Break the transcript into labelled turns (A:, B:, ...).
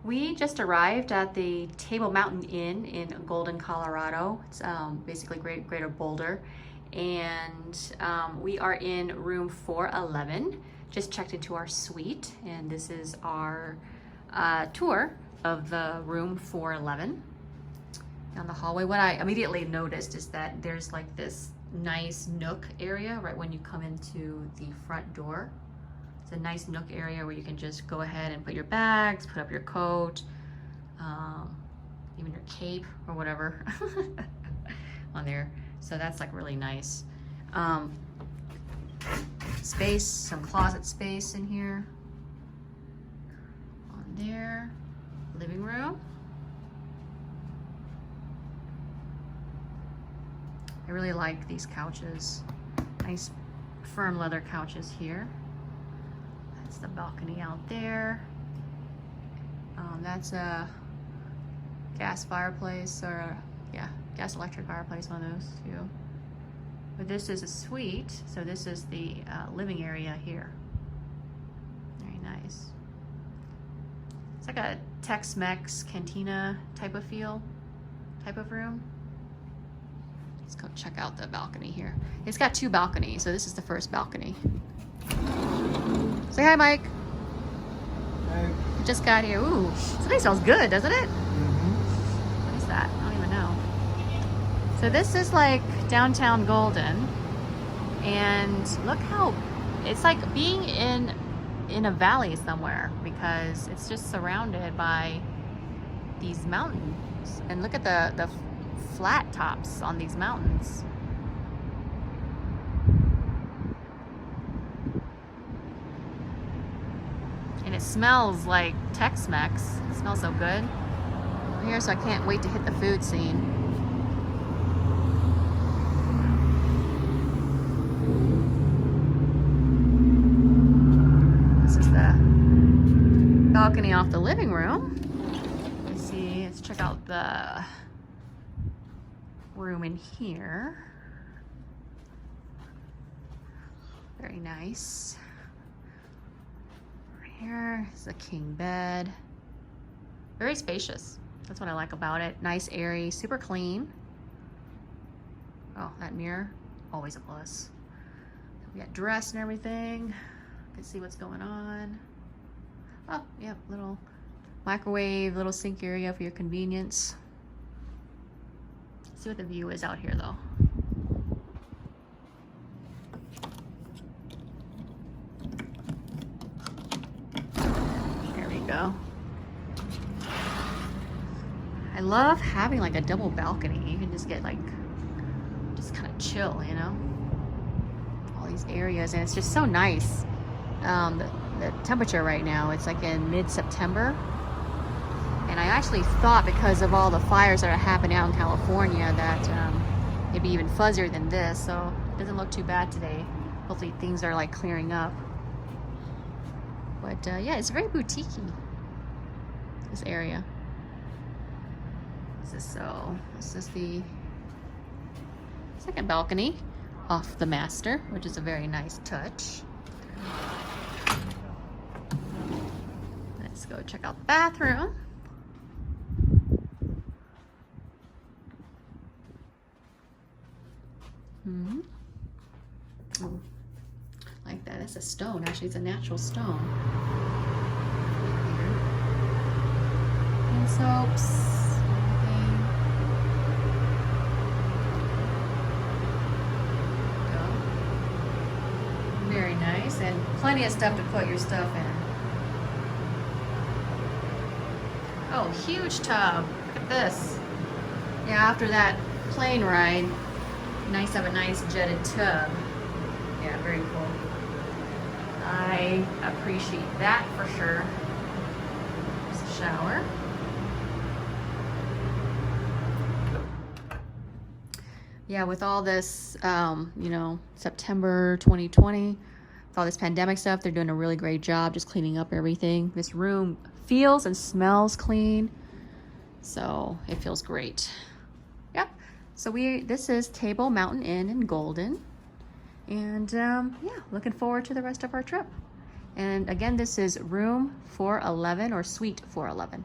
A: We just arrived at the Table Mountain Inn in Golden, Colorado. It's basically Greater Boulder. And we are in room 411. Just checked into our suite, and this is our tour of the room 411. Down the hallway, what I immediately noticed is that there's like this nice nook area right when you come into the front door. It's a nice nook area where you can just go ahead and put your bags, put up your coat, even your cape or whatever on there. So that's like really nice. Space, some closet space in here. On there, living room. I really like these couches. Nice firm leather couches here. That's the balcony out there. That's a gas fireplace, or gas electric fireplace, one of those too. But this is a suite, so this is the living area here. Very nice. It's like a Tex-Mex cantina type of feel, type of room. Let's go check out the balcony here. It's got two balconies, so this is the first balcony. Say hi, Mike.
B: Hi.
A: Just got here. Ooh, something smells good, doesn't it?
B: Mm-hmm.
A: What is that? I don't even know. So this is like downtown Golden, and look how it's like being in a valley somewhere, because it's just surrounded by these mountains. And look at the flat tops on these mountains. And it smells like Tex-Mex. It smells so good. I'm here, so I can't wait to hit the food scene. This is the balcony off the living room. Let's see, let's check out the room in here. Very nice. Here is a king bed. Very spacious. That's what I like about it. Nice, airy, super clean. Oh, that mirror, always a plus. We got dress and everything. You can see what's going on. Oh, yep, little microwave, little sink area for your convenience. Let's see what the view is out here though. Go. I love having like a double balcony. You can just get like, just kind of chill, you know, all these areas, and it's just so nice. The temperature right now, it's like in mid-September, and I actually thought, because of all the fires that are happening out in California, that it'd be even fuzzier than this, so it doesn't look too bad today. Hopefully things are like clearing up. But yeah, it's very boutique-y, this area. This is the second balcony off the master, which is a very nice touch. Let's go check out the bathroom. Oh, like that. It's a stone. Actually, it's a natural stone. And soaps. Everything. Go. Very nice, and plenty of stuff to put your stuff in. Oh, huge tub. Look at this. Yeah, after that plane ride, nice to have a nice jetted tub. Yeah, very cool. I appreciate that for sure. There's a shower. Yeah, with all this, you know, September 2020, with all this pandemic stuff, they're doing a really great job just cleaning up everything. This room feels and smells clean, so it feels great. Yep. So this is Table Mountain Inn in Golden. And yeah, looking forward to the rest of our trip. And again, this is room 411 or suite 411.